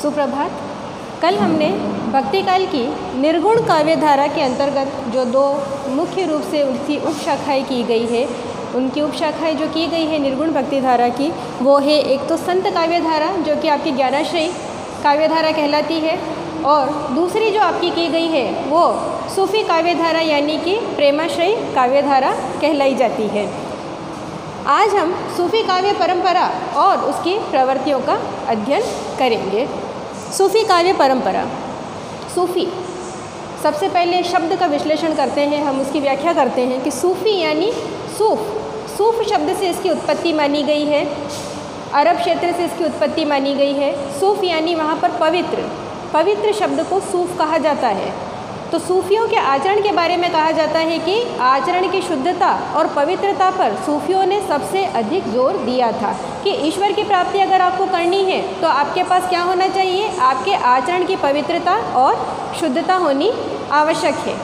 सुप्रभात। कल हमने भक्ति काल की निर्गुण काव्य धारा के अंतर्गत जो दो मुख्य रूप से उसकी उपशाखाएँ की गई है, उनकी उपशाखाएँ जो की गई है निर्गुण भक्ति धारा की, वो है एक तो संत काव्य धारा जो कि आपकी ज्ञानाश्रयी काव्य धारा कहलाती है, और दूसरी जो आपकी की गई है वो सूफी काव्य धारा यानी कि प्रेमाश्रयी काव्य धारा कहलाई जाती है। आज हम सूफी काव्य परंपरा और उसकी प्रवृत्तियों का अध्ययन करेंगे। सूफी काव्य परंपरा। सूफी, सबसे पहले शब्द का विश्लेषण करते हैं, हम उसकी व्याख्या करते हैं कि सूफी यानी सूफ शब्द से इसकी उत्पत्ति मानी गई है, अरब क्षेत्र से इसकी उत्पत्ति मानी गई है। सूफ यानी वहाँ पर पवित्र शब्द को सूफ कहा जाता है। तो सूफियों के आचरण के बारे में कहा जाता है कि आचरण की शुद्धता और पवित्रता पर सूफियों ने सबसे अधिक जोर दिया था कि ईश्वर की प्राप्ति अगर आपको करनी है तो आपके पास क्या होना चाहिए, आपके आचरण की पवित्रता और शुद्धता होनी आवश्यक है।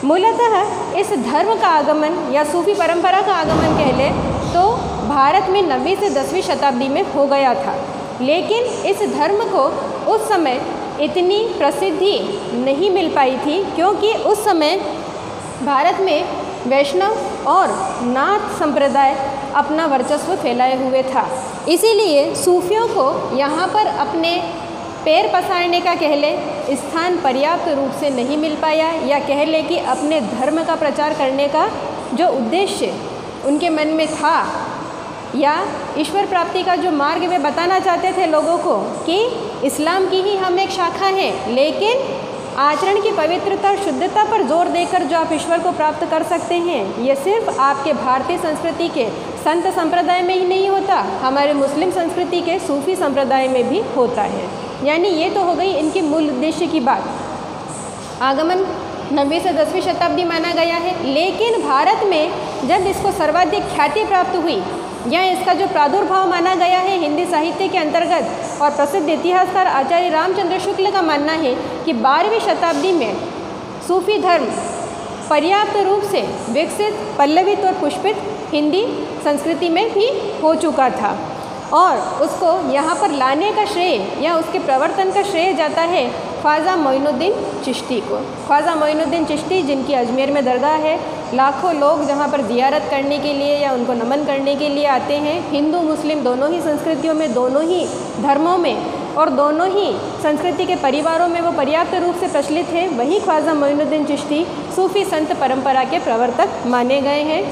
मूलतः इस धर्म का आगमन या सूफी परंपरा का आगमन कह लें तो भारत में 9वीं से 10वीं शताब्दी में हो गया था, लेकिन इस धर्म को उस समय इतनी प्रसिद्धि नहीं मिल पाई थी क्योंकि उस समय भारत में वैष्णव और नाथ संप्रदाय अपना वर्चस्व फैलाए हुए था। इसीलिए सूफियों को यहाँ पर अपने पैर पसारने का कह ले स्थान पर्याप्त रूप से नहीं मिल पाया, या कह ले कि अपने धर्म का प्रचार करने का जो उद्देश्य उनके मन में था या ईश्वर प्राप्ति का जो मार्ग वे बताना चाहते थे लोगों को कि इस्लाम की ही हम एक शाखा हैं, लेकिन आचरण की पवित्रता और शुद्धता पर जोर देकर जो आप ईश्वर को प्राप्त कर सकते हैं, ये सिर्फ आपके भारतीय संस्कृति के संत संप्रदाय में ही नहीं होता, हमारे मुस्लिम संस्कृति के सूफी संप्रदाय में भी होता है। यानी ये तो हो गई इनके मूल उद्देश्य की बात। आगमन 9वीं से 10वीं शताब्दी माना गया है, लेकिन भारत में जब इसको सर्वाधिक ख्याति प्राप्त हुई या इसका जो प्रादुर्भाव माना गया है हिंदी साहित्य के अंतर्गत, और प्रसिद्ध इतिहासकार आचार्य रामचंद्र शुक्ल का मानना है कि 12वीं शताब्दी में सूफी धर्म पर्याप्त रूप से विकसित, पल्लवित और पुष्पित हिंदी संस्कृति में भी हो चुका था, और उसको यहाँ पर लाने का श्रेय या उसके प्रवर्तन का श्रेय जाता है ख्वाजा मोइनुद्दीन चिश्ती को। ख्वाजा मोइनुद्दीन चिश्ती जिनकी अजमेर में दरगाह है, लाखों लोग जहाँ पर ज़ियारत करने के लिए या उनको नमन करने के लिए आते हैं। हिंदू मुस्लिम दोनों ही संस्कृतियों में, दोनों ही धर्मों में और दोनों ही संस्कृति के परिवारों में वो पर्याप्त रूप से प्रचलित है। वही ख्वाजा मोइनुद्दीन चिश्ती सूफी संत परंपरा के प्रवर्तक माने गए हैं।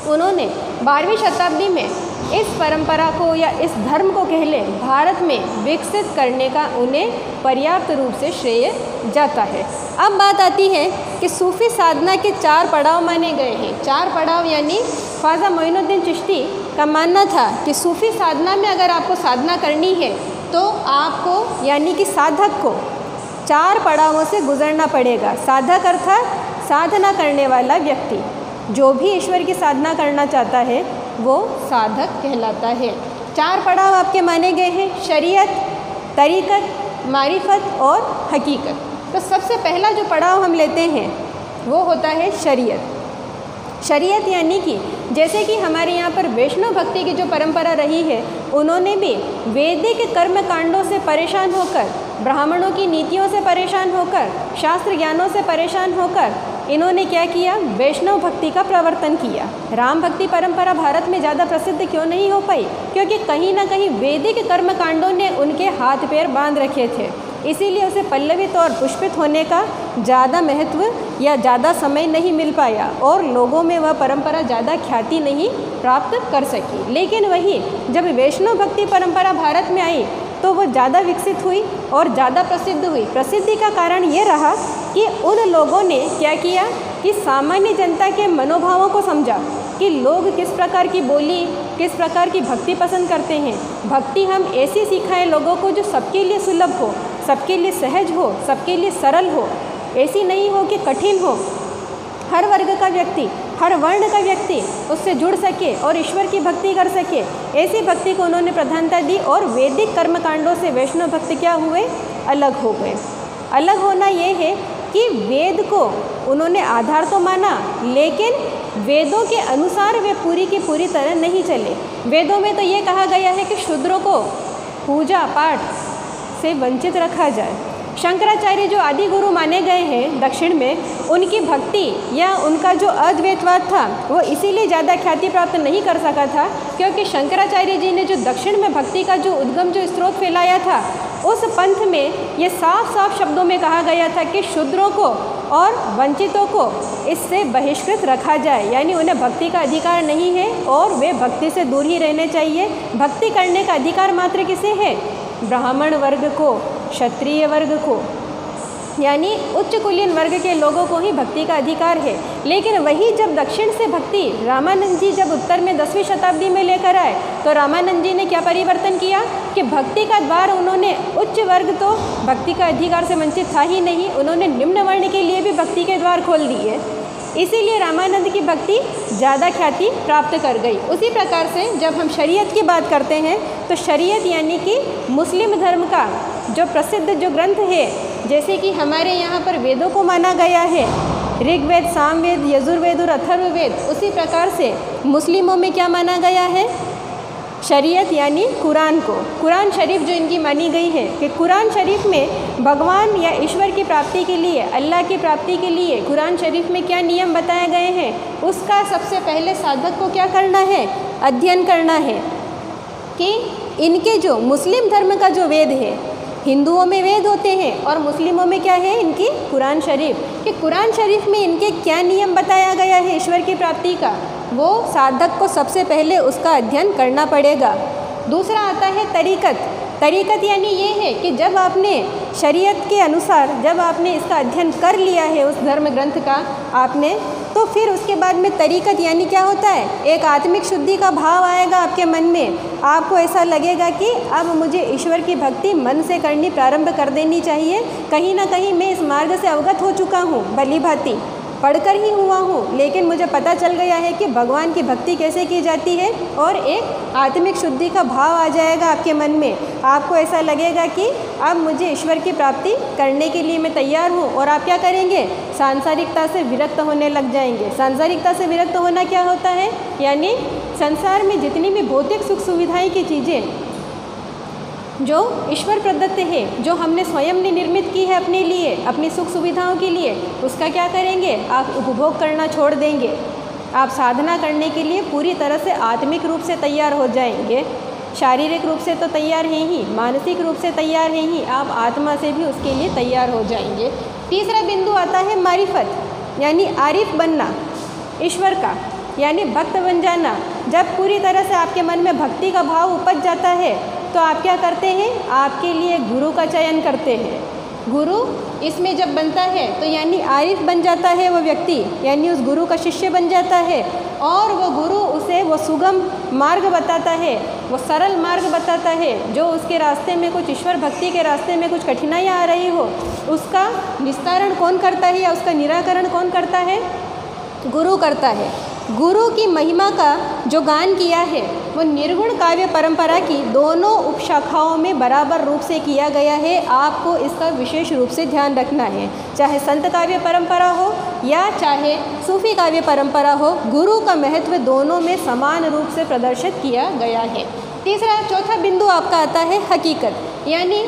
उन्होंने 12वीं शताब्दी में इस परंपरा को या इस धर्म को कह लें भारत में विकसित करने का उन्हें पर्याप्त रूप से श्रेय जाता है। अब बात आती है कि सूफी साधना के 4 पड़ाव माने गए हैं। 4 पड़ाव यानी ख्वाजा मोइनुद्दीन चिश्ती का मानना था कि सूफी साधना में अगर आपको साधना करनी है तो आपको यानी कि साधक को 4 पड़ावों से गुजरना पड़ेगा। साधक अर्थात साधना करने वाला व्यक्ति, जो भी ईश्वर की साधना करना चाहता है वो साधक कहलाता है। 4 पड़ाव आपके माने गए हैं, शरीयत, तरीक़त, मारिफत और हकीकत। तो सबसे पहला जो पड़ाव हम लेते हैं वो होता है शरीयत। शरीयत यानी कि जैसे कि हमारे यहाँ पर वैष्णव भक्ति की जो परंपरा रही है, उन्होंने भी वैदिक कर्म कांडों से परेशान होकर, ब्राह्मणों की नीतियों से परेशान होकर, शास्त्र ज्ञानों से परेशान होकर इन्होंने क्या किया, वैष्णव भक्ति का प्रवर्तन किया। राम भक्ति परंपरा भारत में ज़्यादा प्रसिद्ध क्यों नहीं हो पाई? क्योंकि कहीं ना कहीं वैदिक कर्म कांडों ने उनके हाथ पैर बांध रखे थे, इसीलिए उसे पल्लवित और पुष्पित होने का ज़्यादा महत्व या ज़्यादा समय नहीं मिल पाया और लोगों में वह परंपरा ज़्यादा ख्याति नहीं प्राप्त कर सकी। लेकिन वही जब वैष्णव भक्ति परंपरा भारत में आई तो वो ज़्यादा विकसित हुई और ज़्यादा प्रसिद्ध हुई। प्रसिद्धि का कारण ये रहा कि उन लोगों ने क्या किया कि सामान्य जनता के मनोभावों को समझा कि लोग किस प्रकार की बोली, किस प्रकार की भक्ति पसंद करते हैं। भक्ति हम ऐसी सिखाएं लोगों को जो सबके लिए सुलभ हो, सबके लिए सहज हो, सबके लिए सरल हो, ऐसी नहीं हो कि कठिन हो। हर वर्ग का व्यक्ति, हर वर्ण का व्यक्ति उससे जुड़ सके और ईश्वर की भक्ति कर सके, ऐसी भक्ति को उन्होंने प्रधानता दी। और वैदिक कर्मकांडों से वैष्णव भक्त क्या हुए, अलग हो गए। अलग होना ये है कि वेद को उन्होंने आधार तो माना, लेकिन वेदों के अनुसार वे पूरी की पूरी तरह नहीं चले। वेदों में तो ये कहा गया है कि शूद्रों को पूजा पाठ से वंचित रखा जाए। शंकराचार्य जो आदि गुरु माने गए हैं दक्षिण में, उनकी भक्ति या उनका जो अद्वैतवाद था वो इसीलिए ज़्यादा ख्याति प्राप्त नहीं कर सका था क्योंकि शंकराचार्य जी ने जो दक्षिण में भक्ति का जो उद्गम जो स्रोत फैलाया था, उस पंथ में ये साफ साफ शब्दों में कहा गया था कि शूद्रों को और वंचितों को इससे बहिष्कृत रखा जाए, यानी उन्हें भक्ति का अधिकार नहीं है और वे भक्ति से दूर ही रहने चाहिए। भक्ति करने का अधिकार मात्र किसे है? ब्राह्मण वर्ग को, क्षत्रिय वर्ग को, यानी उच्च कुलीन वर्ग के लोगों को ही भक्ति का अधिकार है। लेकिन वही जब दक्षिण से भक्ति रामानंद जी जब उत्तर में 10वीं शताब्दी में लेकर आए तो रामानंद जी ने क्या परिवर्तन किया कि भक्ति का द्वार उन्होंने, उच्च वर्ग तो भक्ति का अधिकार से वंचित था ही नहीं, उन्होंने निम्न वर्ण के लिए भी भक्ति के द्वार खोल दिए। इसीलिए रामानंद की भक्ति ज़्यादा ख्याति प्राप्त कर गई। उसी प्रकार से जब हम शरीयत की बात करते हैं तो शरीयत यानी कि मुस्लिम धर्म का जो प्रसिद्ध जो ग्रंथ है, जैसे कि हमारे यहाँ पर वेदों को माना गया है, ऋग्वेद, सामवेद, यजुर्वेद और अथर्ववेद, उसी प्रकार से मुस्लिमों में क्या माना गया है? शरीयत यानी कुरान को, कुरान शरीफ जो इनकी मानी गई है कि कुरान शरीफ में भगवान या ईश्वर की प्राप्ति के लिए, अल्लाह की प्राप्ति के लिए कुरान शरीफ में क्या नियम बताए गए हैं, उसका सबसे पहले साधक को क्या करना है? अध्ययन करना है। कि इनके जो मुस्लिम धर्म का जो वेद है, हिंदुओं में वेद होते हैं और मुस्लिमों में क्या है? इनकी कुरान शरीफ, कि कुरान शरीफ में इनके क्या नियम बताया गया है ईश्वर की प्राप्ति का, वो साधक को सबसे पहले उसका अध्ययन करना पड़ेगा। दूसरा आता है तरीक़त। तरीक़त यानी ये है कि जब आपने शरीयत के अनुसार जब आपने इसका अध्ययन कर लिया है उस धर्म ग्रंथ का आपने, तो फिर उसके बाद में तरीक़त यानी क्या होता है? एक आत्मिक शुद्धि का भाव आएगा आपके मन में। आपको ऐसा लगेगा कि अब मुझे ईश्वर की भक्ति मन से करनी प्रारंभ कर देनी चाहिए। कहीं ना कहीं मैं इस मार्ग से अवगत हो चुका हूँ, भली भांति पढ़कर ही हुआ हूँ, लेकिन मुझे पता चल गया है कि भगवान की भक्ति कैसे की जाती है, और एक आत्मिक शुद्धि का भाव आ जाएगा आपके मन में। आपको ऐसा लगेगा कि अब मुझे ईश्वर की प्राप्ति करने के लिए मैं तैयार हूँ, और आप क्या करेंगे? सांसारिकता से विरक्त होने लग जाएंगे। सांसारिकता से विरक्त होना क्या होता है? यानी संसार में जितनी भी भौतिक सुख सुविधाएँ की चीज़ें जो ईश्वर प्रदत्त है, जो हमने स्वयं ने निर्मित की है अपने लिए, अपनी सुख सुविधाओं के लिए, उसका क्या करेंगे? आप उपभोग करना छोड़ देंगे। आप साधना करने के लिए पूरी तरह से आत्मिक रूप से तैयार हो जाएंगे। शारीरिक रूप से तो तैयार हैं ही, मानसिक रूप से तैयार हैं ही, आप आत्मा से भी उसके लिए तैयार हो जाएंगे। तीसरा बिंदु आता है मारिफत, यानी आरिफ बनना ईश्वर का, यानी भक्त बन जाना। जब पूरी तरह से आपके मन में भक्ति का भाव उपज जाता है तो आप क्या करते हैं? आपके लिए गुरु का चयन करते हैं। गुरु इसमें जब बनता है तो यानी आरिफ बन जाता है वो व्यक्ति, यानी उस गुरु का शिष्य बन जाता है, और वो गुरु उसे वो सुगम मार्ग बताता है, वो सरल मार्ग बताता है। जो उसके रास्ते में कुछ ईश्वर भक्ति के रास्ते में कुछ कठिनाइयाँ आ रही हो, उसका निस्तारण कौन करता है या उसका निराकरण कौन करता है? गुरु करता है। गुरु की महिमा का जो गान किया है वो निर्गुण काव्य परंपरा की दोनों उपशाखाओं में बराबर रूप से किया गया है। आपको इसका विशेष रूप से ध्यान रखना है, चाहे संत काव्य परंपरा हो या चाहे सूफी काव्य परंपरा हो, गुरु का महत्व दोनों में समान रूप से प्रदर्शित किया गया है। तीसरा चौथा बिंदु आपका आता है हकीकत, यानी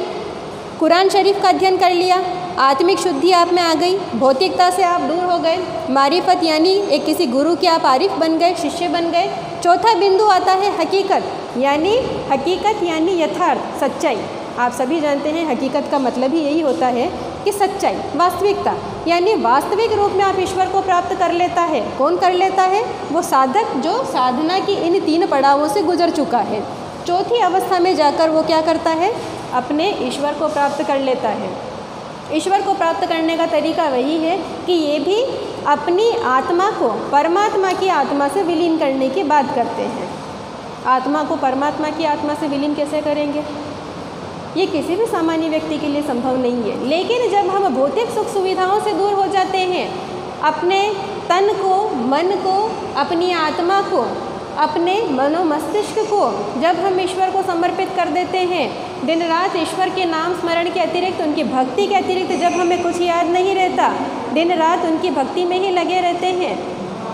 कुरान शरीफ का अध्ययन कर लिया, आत्मिक शुद्धि आप में आ गई, भौतिकता से आप दूर हो गए, मारिफत यानी एक किसी गुरु के आप आरिफ बन गए, शिष्य बन गए। चौथा बिंदु आता है हकीकत, यानी यथार्थ, सच्चाई। आप सभी जानते हैं हकीकत का मतलब ही यही होता है कि सच्चाई, वास्तविकता, यानी वास्तविक रूप में आप ईश्वर को प्राप्त कर लेता है। कौन कर लेता है? वो साधक जो साधना की इन 3 पड़ावों से गुजर चुका है। चौथी अवस्था में जाकर वो क्या करता है? अपने ईश्वर को प्राप्त कर लेता है। ईश्वर को प्राप्त करने का तरीका वही है कि ये भी अपनी आत्मा को परमात्मा की आत्मा से विलीन करने की बात करते हैं। आत्मा को परमात्मा की आत्मा से विलीन कैसे करेंगे? ये किसी भी सामान्य व्यक्ति के लिए संभव नहीं है। लेकिन जब हम भौतिक सुख सुविधाओं से दूर हो जाते हैं, अपने तन को, मन को, अपनी आत्मा को, अपने मनोमस्तिष्क को जब हम ईश्वर को समर्पित कर देते हैं, दिन रात ईश्वर के नाम स्मरण के अतिरिक्त, उनकी भक्ति के अतिरिक्त जब हमें कुछ याद नहीं रहता, दिन रात उनकी भक्ति में ही लगे रहते हैं,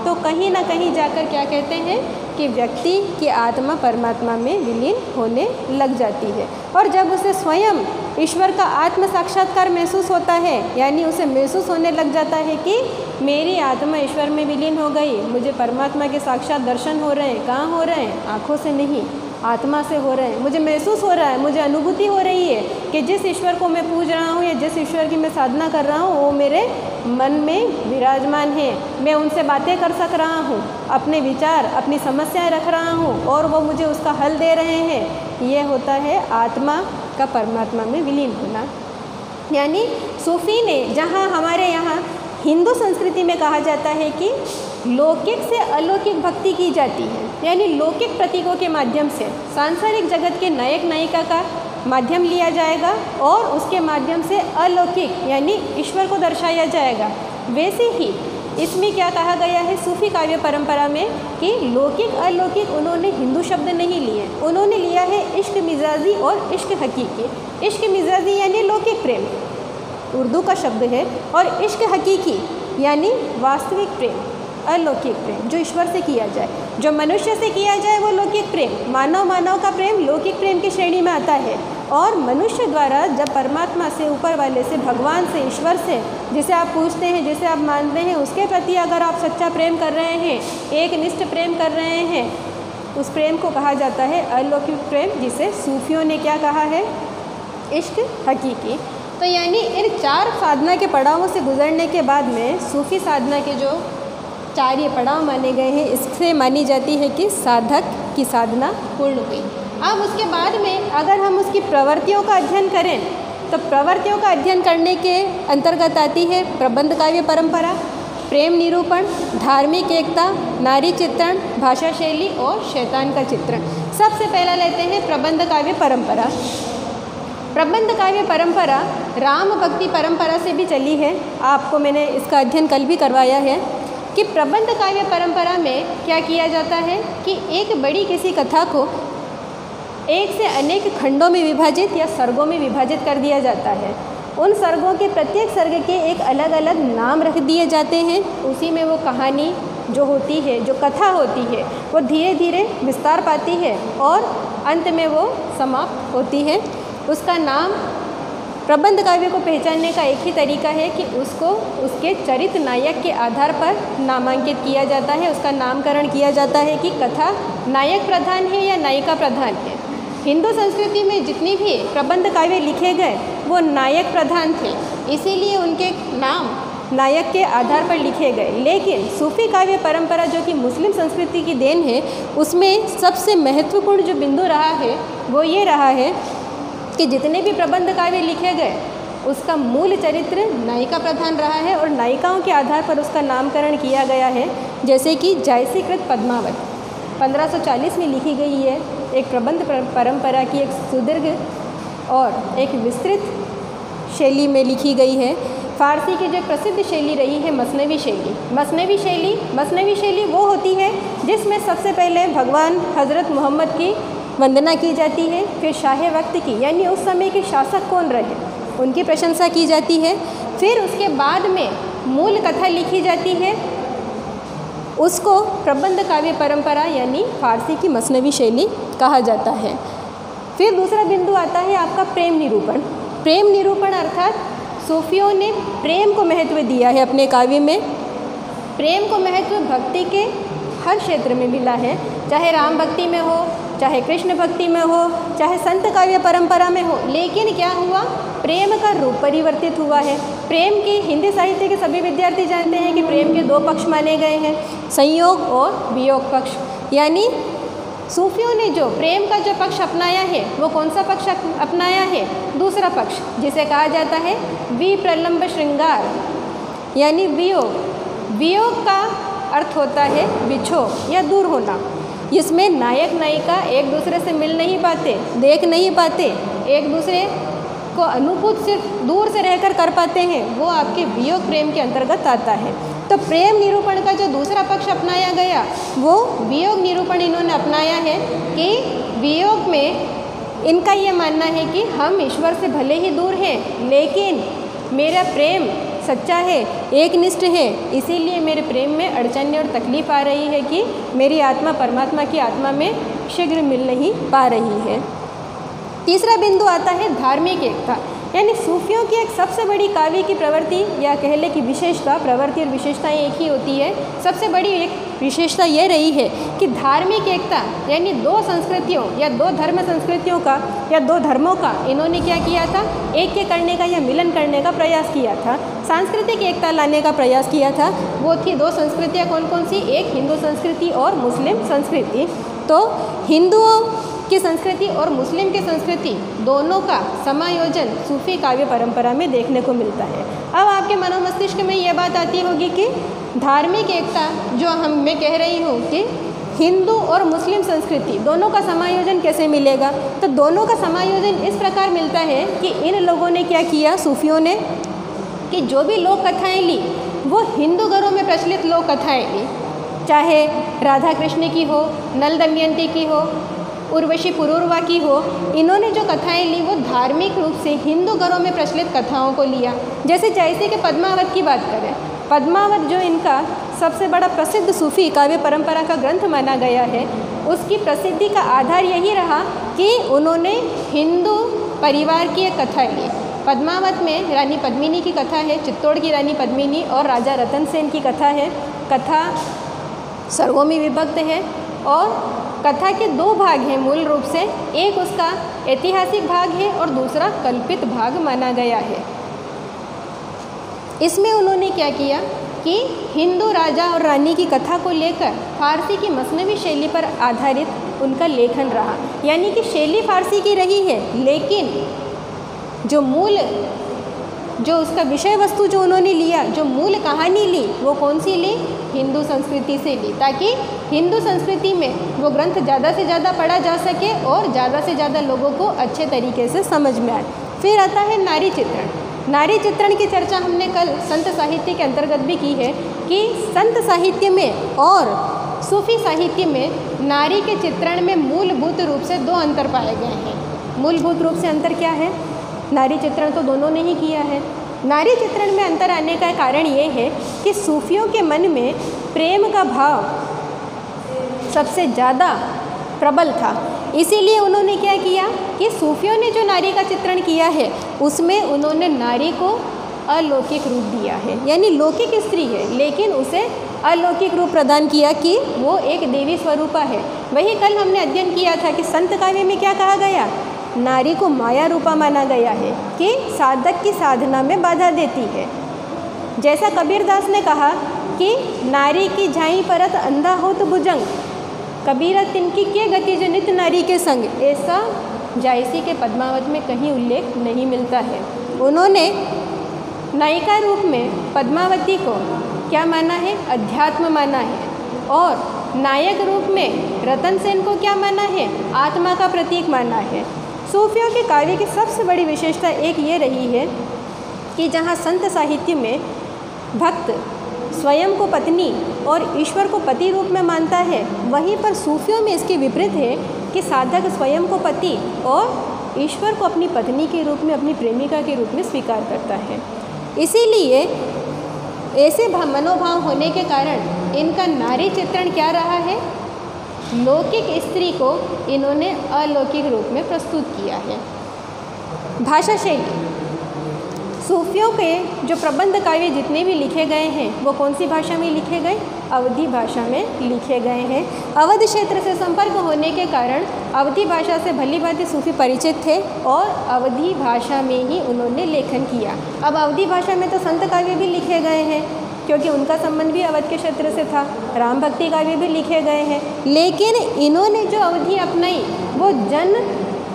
तो कहीं ना कहीं जाकर क्या कहते हैं कि व्यक्ति की आत्मा परमात्मा में विलीन होने लग जाती है। और जब उसे स्वयं ईश्वर का आत्म साक्षात्कार महसूस होता है, यानी उसे महसूस होने लग जाता है कि मेरी आत्मा ईश्वर में विलीन हो गई, मुझे परमात्मा के साक्षात दर्शन हो रहे हैं। कहाँ हो रहे हैं? आँखों से नहीं, आत्मा से हो रहे हैं। मुझे महसूस हो रहा है, मुझे अनुभूति हो रही है कि जिस ईश्वर को मैं पूज रहा हूँ या जिस ईश्वर की मैं साधना कर रहा हूँ वो मेरे मन में विराजमान है। मैं उनसे बातें कर सक रहा हूँ, अपने विचार, अपनी समस्याएं रख रहा हूँ और वो मुझे उसका हल दे रहे हैं। ये होता है आत्मा का परमात्मा में विलीन होना। यानी सूफी ने, जहाँ हमारे यहाँ हिंदू संस्कृति में कहा जाता है कि लौकिक से अलौकिक भक्ति की जाती है, यानी लौकिक प्रतीकों के माध्यम से सांसारिक जगत के नायक नायिका का माध्यम लिया जाएगा और उसके माध्यम से अलौकिक यानी ईश्वर को दर्शाया जाएगा। वैसे ही इसमें क्या कहा गया है सूफी काव्य परंपरा में कि लौकिक अलौकिक उन्होंने हिंदू शब्द नहीं लिए, उन्होंने लिया है इश्क मिजाजी और इश्क हकीकी। इश्क मिजाजी यानी लौकिक प्रेम, उर्दू का शब्द है, और इश्क हकीकी यानी वास्तविक प्रेम, अलौकिक प्रेम जो ईश्वर से किया जाए, जो मनुष्य से किया जाए वो लौकिक प्रेम। मानव मानव का प्रेम लौकिक प्रेम की श्रेणी में आता है। और मनुष्य द्वारा जब परमात्मा से, ऊपर वाले से, भगवान से, ईश्वर से, जिसे आप पूछते हैं, जिसे आप मानते हैं, उसके प्रति अगर आप सच्चा प्रेम कर रहे हैं, एक निष्ठ प्रेम कर रहे हैं, उस प्रेम को कहा जाता है अलौकिक प्रेम, जिसे सूफियों ने क्या कहा है? इश्क हकीकी। तो यानी इन 4 साधना के पड़ावों से गुजरने के बाद में सूफी साधना के जो 4 ये पड़ाव माने गए हैं, इससे मानी जाती है कि साधक की साधना पूर्ण हुई। अब उसके बाद में अगर हम उसकी प्रवृत्तियों का अध्ययन करें तो प्रवृत्तियों का अध्ययन करने के अंतर्गत आती है प्रबंध काव्य परंपरा, प्रेम निरूपण, धार्मिक एकता, नारी चित्रण, भाषा शैली और शैतान का चित्रण। सबसे पहला लेते हैं प्रबंध काव्य परंपरा। प्रबंध काव्य परंपरा राम भक्ति परंपरा से भी चली है। आपको मैंने इसका अध्ययन कल भी करवाया है कि प्रबंध काव्य परंपरा में क्या किया जाता है कि एक बड़ी किसी कथा को एक से अनेक खंडों में विभाजित या सर्गों में विभाजित कर दिया जाता है। उन सर्गों के प्रत्येक सर्ग के एक अलग अलग नाम रख दिए जाते हैं। उसी में वो कहानी जो होती है, जो कथा होती है, वो धीरे धीरे विस्तार पाती है और अंत में वो समाप्त होती है। उसका नाम, प्रबंध काव्य को पहचानने का एक ही तरीका है कि उसको उसके चरित्र नायक के आधार पर नामांकित किया जाता है, उसका नामकरण किया जाता है कि कथा नायक प्रधान है या नायिका प्रधान है। हिंदू संस्कृति में जितनी भी प्रबंध काव्य लिखे गए वो नायक प्रधान थे, इसीलिए उनके नाम नायक के आधार पर लिखे गए। लेकिन सूफी काव्य परंपरा जो कि मुस्लिम संस्कृति की देन है, उसमें सबसे महत्वपूर्ण जो बिंदु रहा है वो ये रहा है कि जितने भी प्रबंध काव्य लिखे गए उसका मूल चरित्र नायिका प्रधान रहा है और नायिकाओं के आधार पर उसका नामकरण किया गया है। जैसे कि जायसीकृत पद्मावत 1540 में लिखी गई है, एक प्रबंध परंपरा की एक सुदीर्घ और एक विस्तृत शैली में लिखी गई है। फारसी की जो प्रसिद्ध शैली रही है मसनवी शैली। मसनवी शैली वो होती है जिसमें सबसे पहले भगवान हज़रत मोहम्मद की वंदना की जाती है, फिर शाह वक्त की यानी उस समय के शासक कौन रहे उनकी प्रशंसा की जाती है, फिर उसके बाद में मूल कथा लिखी जाती है, उसको प्रबंध काव्य परंपरा यानी फारसी की मसनवी शैली कहा जाता है। फिर दूसरा बिंदु आता है आपका प्रेम निरूपण। प्रेम निरूपण अर्थात सूफियों ने प्रेम को महत्व दिया है अपने काव्य में। प्रेम को महत्व भक्ति के हर क्षेत्र में मिला है, चाहे राम भक्ति में हो, चाहे कृष्ण भक्ति में हो, चाहे संत काव्य परंपरा में हो। लेकिन क्या हुआ, प्रेम का रूप परिवर्तित हुआ है। प्रेम की हिंदी साहित्य के सभी विद्यार्थी जानते हैं कि प्रेम के 2 पक्ष माने गए हैं, संयोग और वियोग पक्ष। यानी सूफियों ने जो प्रेम का जो पक्ष अपनाया है वो कौन सा पक्ष अपनाया है? दूसरा पक्ष, जिसे कहा जाता है विप्रलंब श्रृंगार यानी वियोग। वियोग का अर्थ होता है विछोह या दूर होना, जिसमें नायक नायिका एक दूसरे से मिल नहीं पाते, देख नहीं पाते, एक दूसरे को अनुभूत सिर्फ दूर से रहकर कर पाते हैं, वो आपके वियोग प्रेम के अंतर्गत आता है। तो प्रेम निरूपण का जो दूसरा पक्ष अपनाया गया वो वियोग निरूपण इन्होंने अपनाया है कि वियोग में इनका ये मानना है कि हम ईश्वर से भले ही दूर हैं लेकिन मेरा प्रेम सच्चा है, एक निष्ठ है, इसीलिए मेरे प्रेम में अड़चनें और तकलीफ़ आ रही है कि मेरी आत्मा परमात्मा की आत्मा में शीघ्र मिल नहीं पा रही है। तीसरा बिंदु आता है धार्मिक एकता, यानी सूफियों की एक सबसे बड़ी काव्य की प्रवृत्ति या कह ले कि विशेषता, प्रवृत्ति और विशेषताएं एक ही होती है। सबसे बड़ी एक विशेषता ये रही है कि धार्मिक एकता, यानी दो संस्कृतियों या दो धर्म संस्कृतियों का या दो धर्मों का इन्होंने क्या किया था, ऐक्य करने का या मिलन करने का प्रयास किया था, सांस्कृतिक एकता लाने का प्रयास किया था। वो थी दो संस्कृतियाँ कौन कौन सी, एक हिंदू संस्कृति और मुस्लिम संस्कृति। तो हिंदुओं की संस्कृति और मुस्लिम की संस्कृति दोनों का समायोजन सूफी काव्य परंपरा में देखने को मिलता है। अब आपके मनोमस्तिष्क में ये बात आती होगी कि धार्मिक एकता जो मैं कह रही हूँ कि हिंदू और मुस्लिम संस्कृति दोनों का समायोजन कैसे मिलेगा, तो दोनों का समायोजन इस प्रकार मिलता है कि इन लोगों ने क्या किया, सूफियों ने, कि जो भी लोक कथाएँ ली वो हिंदू घरों में प्रचलित लोक कथाएँ ली, चाहे राधा कृष्ण की हो, नल दमयंती की हो, उर्वशी पुरूरवा की हो। इन्होंने जो कथाएं ली वो धार्मिक रूप से हिंदू घरों में प्रचलित कथाओं को लिया। जैसे कि पद्मावत की बात करें, पद्मावत जो इनका सबसे बड़ा प्रसिद्ध सूफी काव्य परंपरा का ग्रंथ माना गया है, उसकी प्रसिद्धि का आधार यही रहा कि उन्होंने हिंदू परिवार की एक कथा ली। पद्मावत में रानी पद्मिनी की कथा है, चित्तौड़ की रानी पद्मिनी और राजा रतन सेन की कथा है। कथा सर्गों में विभक्त है और कथा के दो भाग हैं मूल रूप से, एक उसका ऐतिहासिक भाग है और दूसरा कल्पित भाग माना गया है। इसमें उन्होंने क्या किया कि हिंदू राजा और रानी की कथा को लेकर फारसी की मसनवी शैली पर आधारित उनका लेखन रहा, यानी कि शैली फारसी की रही है, लेकिन जो उसका विषय वस्तु जो उन्होंने लिया, जो मूल कहानी ली, वो कौन सी ली, हिंदू संस्कृति से ली, ताकि हिंदू संस्कृति में वो ग्रंथ ज़्यादा से ज़्यादा पढ़ा जा सके और ज़्यादा से ज़्यादा लोगों को अच्छे तरीके से समझ में आए। फिर आता है नारी चित्रण। नारी चित्रण की चर्चा हमने कल संत साहित्य के अंतर्गत भी की है कि संत साहित्य में और सूफी साहित्य में नारी के चित्रण में मूलभूत रूप से दो अंतर पाए गए हैं। मूलभूत रूप से अंतर क्या है, नारी चित्रण तो दोनों ने ही किया है। नारी चित्रण में अंतर आने का कारण ये है कि सूफियों के मन में प्रेम का भाव सबसे ज़्यादा प्रबल था, इसीलिए उन्होंने क्या किया कि सूफियों ने जो नारी का चित्रण किया है उसमें उन्होंने नारी को अलौकिक रूप दिया है, यानी लौकिक स्त्री है लेकिन उसे अलौकिक रूप प्रदान किया कि वो एक देवी स्वरूपा है। वही कल हमने अध्ययन किया था कि संत काव्य में क्या कहा गया, नारी को माया रूपा माना गया है कि साधक की साधना में बाधा देती है। जैसा कबीरदास ने कहा कि नारी की झाई परत अंधा हो तो भुजंग, कबीरा तिनकी के गति जो नित नारी के संग, ऐसा जायसी के पद्मावत में कहीं उल्लेख नहीं मिलता है। उन्होंने नायिका रूप में पद्मावती को क्या माना है, अध्यात्म माना है, और नायक रूप में रतन सेन को क्या माना है, आत्मा का प्रतीक माना है। सूफियों के काव्य की सबसे बड़ी विशेषता एक ये रही है कि जहाँ संत साहित्य में भक्त स्वयं को पत्नी और ईश्वर को पति रूप में मानता है, वहीं पर सूफियों में इसके विपरीत है कि साधक स्वयं को पति और ईश्वर को अपनी पत्नी के रूप में, अपनी प्रेमिका के रूप में स्वीकार करता है। इसीलिए ऐसे मनोभाव होने के कारण इनका नारी चित्रण क्या रहा है, लौकिक स्त्री को इन्होंने अलौकिक रूप में प्रस्तुत किया है। भाषा शैली, सूफियों के जो प्रबंध काव्य जितने भी लिखे गए हैं वो कौन सी भाषा में लिखे गए, अवधी भाषा में लिखे गए हैं। अवध क्षेत्र से संपर्क होने के कारण अवधी भाषा से भली भांति सूफी परिचित थे और अवधी भाषा में ही उन्होंने लेखन किया। अब अवधी भाषा में तो संत काव्य भी लिखे गए हैं क्योंकि उनका संबंध भी अवध के क्षेत्र से था, राम भक्ति काव्य भी लिखे गए हैं, लेकिन इन्होंने जो अवधि अपनाई वो जन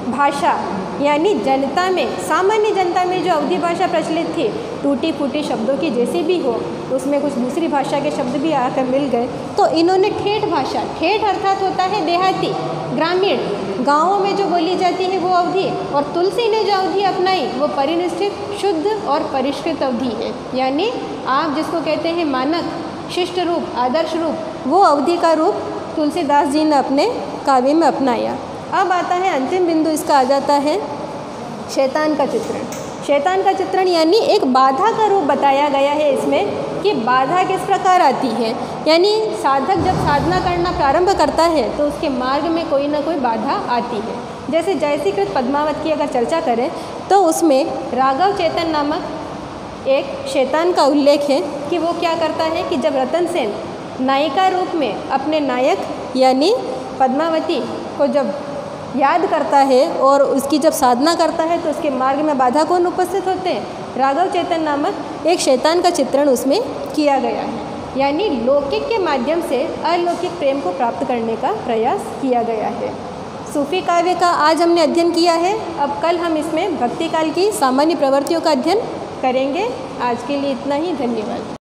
भाषा, यानी जनता में, सामान्य जनता में जो अवधी भाषा प्रचलित थी, टूटी फूटी शब्दों की जैसी भी हो, उसमें कुछ दूसरी भाषा के शब्द भी आकर मिल गए, तो इन्होंने ठेठ भाषा, ठेठ अर्थात होता है देहाती, ग्रामीण, गाँवों में जो बोली जाती है वो अवधि, और तुलसी ने जो अवधि अपनाई वो परिनिष्ठित, शुद्ध और परिष्कृत अवधि है, यानी आप जिसको कहते हैं मानक, शिष्ट रूप, आदर्श रूप, वो अवधि का रूप तुलसीदास जी ने अपने काव्य में अपनाया। अब आता है अंतिम बिंदु, इसका आ जाता है शैतान का चित्रण। शैतान का चित्रण यानी एक बाधा का रूप बताया गया है इसमें कि बाधा किस प्रकार आती है। यानी साधक जब साधना करना प्रारंभ करता है तो उसके मार्ग में कोई ना कोई बाधा आती है। जैसे जयसीकृत पद्मावत की अगर चर्चा करें तो उसमें राघव चेतन नामक एक शैतान का उल्लेख है कि वो क्या करता है कि जब रतन सेन नायिका रूप में अपने नायक यानी पद्मावती को जब याद करता है और उसकी जब साधना करता है तो उसके मार्ग में बाधा कौन उपस्थित होते हैं? राघव चेतन नामक एक शैतान का चित्रण उसमें किया गया है। यानी लौकिक के माध्यम से अलौकिक प्रेम को प्राप्त करने का प्रयास किया गया है। सूफी काव्य का आज हमने अध्ययन किया है। अब कल हम इसमें भक्ति काल की सामान्य प्रवृत्तियों का अध्ययन करेंगे। आज के लिए इतना ही, धन्यवाद।